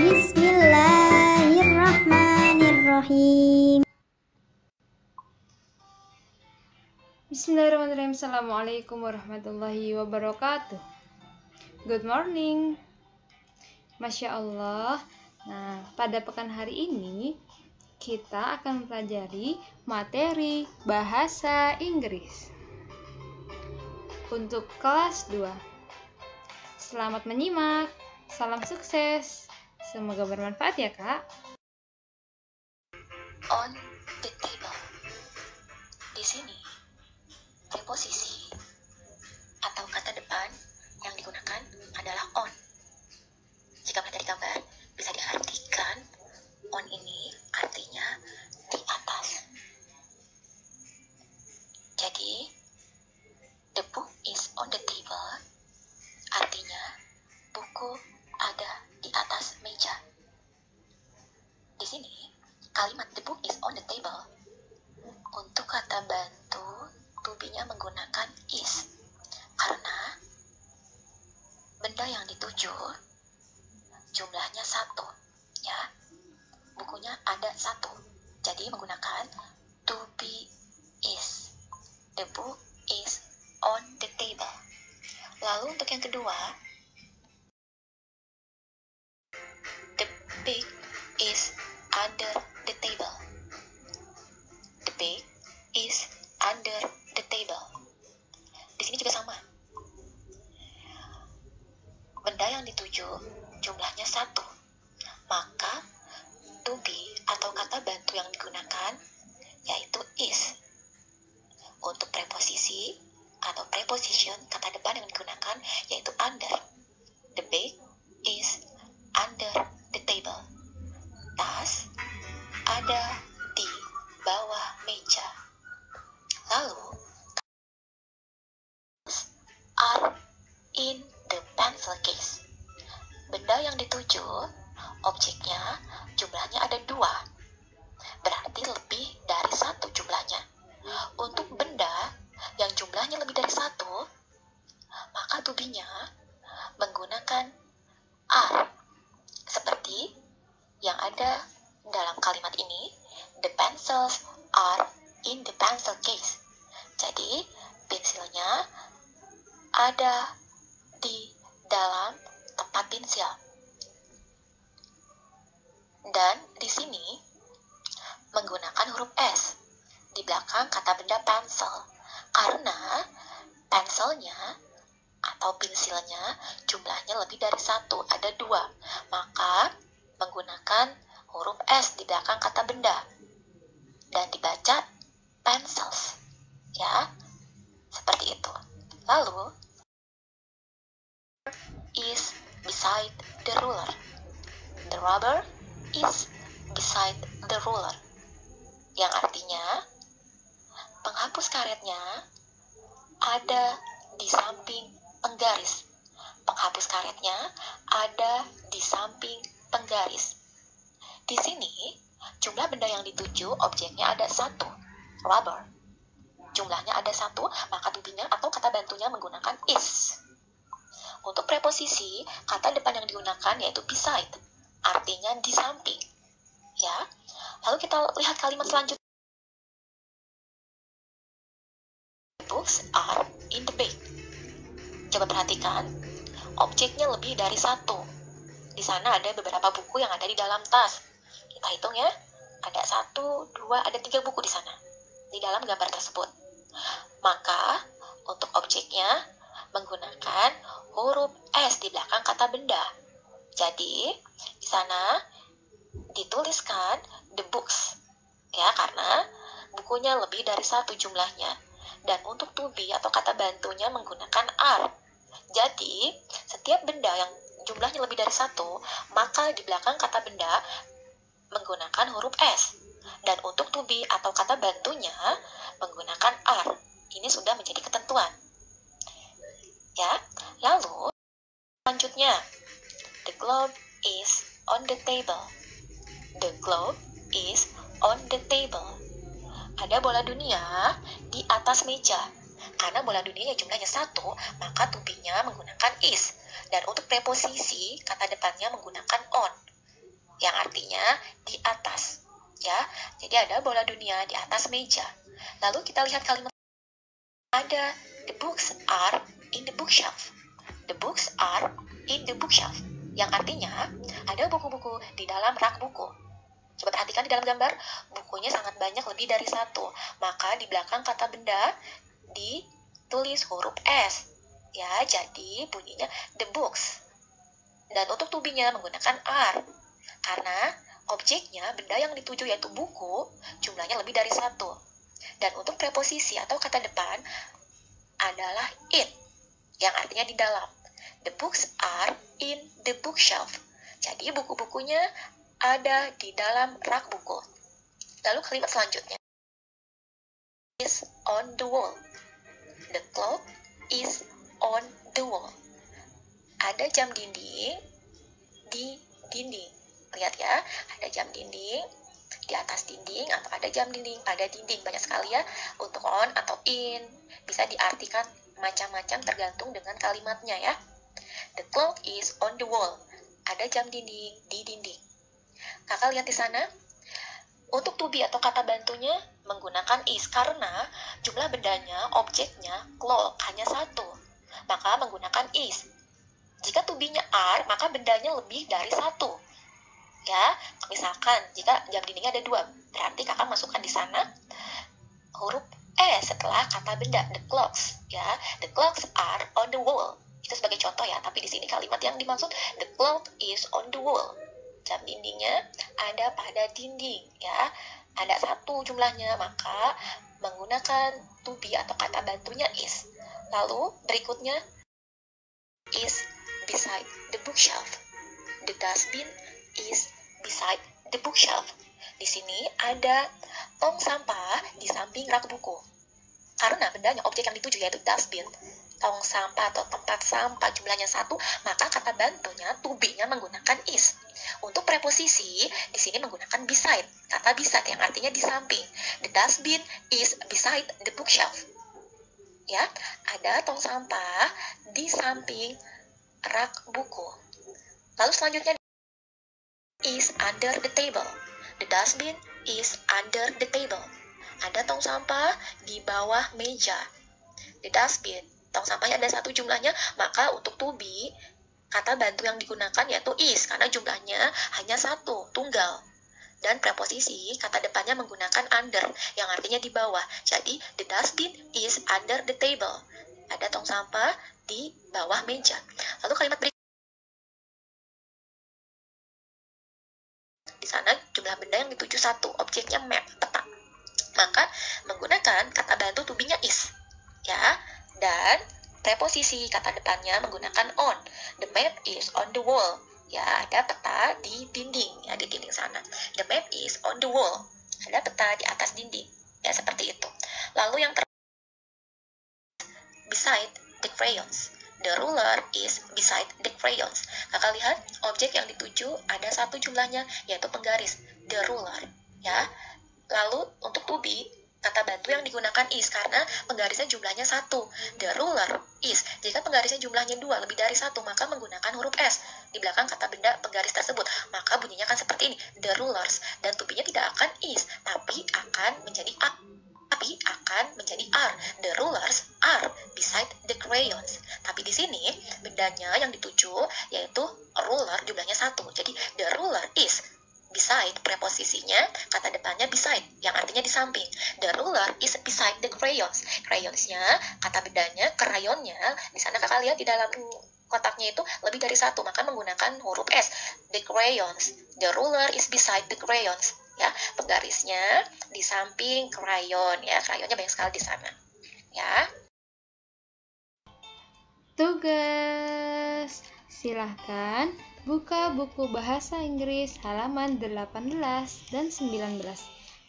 Bismillahirrahmanirrahim. Bismillahirrahmanirrahim. Assalamualaikum warahmatullahi wabarakatuh. Good morning. Masya Allah. Nah, pada pekan hari ini kita akan mempelajari materi bahasa Inggris untuk kelas 2. Selamat menyimak. Salam sukses. Semoga bermanfaat ya, Kak. On the table. Di sini preposisi atau kata depan yang digunakan adalah on. Jika melihat dari gambar, bisa diartikan on ini artinya di atas. Jadi, the book is on the table artinya buku ada di atas meja. Di sini, kalimat the book is on the table untuk kata bantu to-be-nya menggunakan is, karena benda yang dituju jumlahnya 1, ya. Bukunya ada 1, jadi menggunakan to be is. The book is on the table. Lalu untuk yang kedua, the bag is under the table. The bag is under the table. Di sini juga sama. Benda yang dituju jumlahnya 1, maka to be atau kata bantu yang digunakan yaitu is. Untuk preposisi atau preposition, kata depan yang digunakan yaitu under. The bag is under the table. Tas ada di bawah meja. Lalu, are in the pencil case. Benda yang dituju, objeknya jumlahnya ada 2. Berarti lebih dari 1 jumlahnya. Untuk benda yang jumlahnya lebih dari 1, maka to be-nya menggunakan are. Seperti yang ada dalam kalimat ini, the pencils are in the pencil case. Jadi, pensilnya ada di dalam tempat pensil. Dan di sini menggunakan huruf S di belakang kata benda pencil, karena pensilnya atau pensilnya jumlahnya lebih dari 1, ada 2, maka menggunakan huruf S di belakang kata benda dan dibaca pencils, ya, seperti itu. Lalu, is beside the ruler. The rubber is beside the ruler, yang artinya penghapus karetnya ada di samping penggaris. Penghapus karetnya ada di samping penggaris. Di sini, jumlah benda yang dituju, objeknya ada 1, rubber. Jumlahnya ada 1, maka to be-nya atau kata bantunya menggunakan is. Untuk preposisi, kata depan yang digunakan yaitu beside, artinya di samping. Ya. Lalu kita lihat kalimat selanjutnya. Books are in the bag. Coba perhatikan, objeknya lebih dari 1. Di sana ada beberapa buku yang ada di dalam tas. Kita hitung ya, ada 1, 2, ada 3 buku di sana, di dalam gambar tersebut. Maka, untuk objeknya menggunakan huruf S di belakang kata benda. Jadi, di sana dituliskan the books, ya, karena bukunya lebih dari 1 jumlahnya. Dan untuk to be atau kata bantunya menggunakan are. Jadi, setiap benda yang jumlahnya lebih dari 1, maka di belakang kata benda menggunakan huruf S. Dan untuk to be atau kata bantunya menggunakan are. Ini sudah menjadi ketentuan. Ya, lalu selanjutnya, the globe is on the table. The globe is on the table. Ada bola dunia di atas meja. Karena bola dunia jumlahnya 1, maka to be-nya menggunakan is. Dan untuk preposisi, kata depannya menggunakan on. yang artinya di atas. Ya, jadi ada bola dunia di atas meja. Lalu kita lihat kalimat ada the books are in the bookshelf. The books are in the bookshelf. Yang artinya ada buku-buku di dalam rak buku. Coba perhatikan di dalam gambar, bukunya sangat banyak, lebih dari satu. Maka di belakang kata benda ditulis huruf S. Ya, jadi bunyinya the books. Dan untuk to be-nya menggunakan are. Karena objeknya, benda yang dituju yaitu buku, jumlahnya lebih dari satu. Dan untuk preposisi atau kata depan adalah in, yang artinya di dalam. The books are in the bookshelf. Jadi buku-bukunya ada di dalam rak buku. Lalu kalimat selanjutnya is on the wall. The clock is on the wall. Ada jam dinding di dinding. Lihat ya, ada jam dinding di atas dinding atau ada jam dinding pada dinding. Banyak sekali ya untuk on atau in. Bisa diartikan macam-macam tergantung dengan kalimatnya ya. The clock is on the wall. Ada jam dinding di dinding. Kakak lihat di sana. Untuk to be atau kata bantunya menggunakan is karena jumlah bendanya, objeknya, clock hanya satu. Maka menggunakan is. Jika to be-nya are, maka bendanya lebih dari satu. Ya, misalkan jika jam dindingnya ada dua, berarti kakak masukkan di sana huruf S setelah kata benda, the clocks. Ya, the clocks are on the wall. Itu sebagai contoh ya, tapi di sini kalimat yang dimaksud the clock is on the wall. Jam dindingnya ada pada dinding ya. Ada satu jumlahnya, maka menggunakan to be atau kata bantunya is. Lalu berikutnya is beside the bookshelf. The dustbin is beside the bookshelf. Di sini ada tong sampah di samping rak buku. Karena bendanya objek yang dituju yaitu dustbin, tong sampah atau tempat sampah jumlahnya satu, maka kata bantunya to be-nya menggunakan is. Untuk preposisi di sini menggunakan beside, kata beside yang artinya di samping. The dustbin is beside the bookshelf. Ya, ada tong sampah di samping rak buku. Lalu selanjutnya is under the table. The dustbin is under the table. Ada tong sampah di bawah meja. The dustbin, tong sampahnya ada satu jumlahnya, maka untuk to be, kata bantu yang digunakan yaitu is, karena jumlahnya hanya satu, tunggal. Dan preposisi, kata depannya menggunakan under, yang artinya di bawah. Jadi, the dustbin is under the table. Ada tong sampah di bawah meja. Lalu kalimat berikutnya, di sana jumlah benda yang dituju satu, objeknya map, peta. Maka menggunakan kata bantu to be-nya is. Ya, dan preposisi kata depannya menggunakan on. The map is on the wall. Ya, ada peta di dinding, ya di dinding sana. The map is on the wall. Ada peta di atas dinding. Ya, seperti itu. Lalu yang beside the crayons. The ruler is beside the crayons. Kakak lihat, objek yang dituju ada satu jumlahnya, yaitu penggaris. The ruler. Ya. Lalu untuk to be, kata bantu yang digunakan is karena penggarisnya jumlahnya satu. The ruler is. Jika penggarisnya jumlahnya dua, lebih dari satu, maka menggunakan huruf S di belakang kata benda penggaris tersebut. Maka bunyinya akan seperti ini. The rulers. Dan to be-nya tidak akan is, tapi akan menjadi are. The rulers are beside the crayons. Tapi di sini bendanya yang dituju yaitu ruler jumlahnya satu. Jadi the ruler is beside, preposisinya kata depannya beside yang artinya di samping. The ruler is beside the crayons. Crayonsnya kata bedanya krayonnya. Di sana kakak lihat di dalam kotaknya itu lebih dari satu, maka menggunakan huruf S. The crayons. The ruler is beside the crayons. Ya, penggarisnya di samping krayon. Ya, krayonnya banyak sekali di sana. Ya. Tugas. Silahkan buka buku bahasa Inggris halaman 18 dan 19.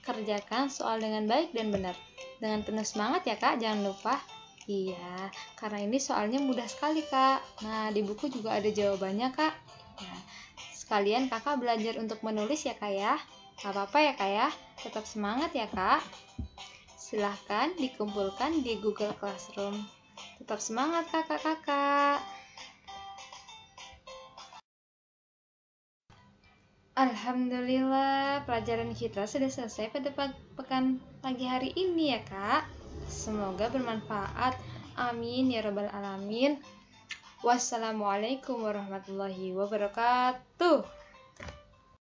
Kerjakan soal dengan baik dan benar. Dengan penuh semangat ya kak, jangan lupa. Iya, karena ini soalnya mudah sekali kak. Nah, di buku juga ada jawabannya kak. Nah, sekalian kakak belajar untuk menulis ya kak ya. Gak apa-apa ya kak ya, tetap semangat ya kak. Silahkan dikumpulkan di Google Classroom. Tetap semangat kakak-kakak. Alhamdulillah, pelajaran kita sudah selesai pada pekan pagi hari ini ya kak. Semoga bermanfaat. Amin ya robbal alamin. Wassalamualaikum warahmatullahi wabarakatuh.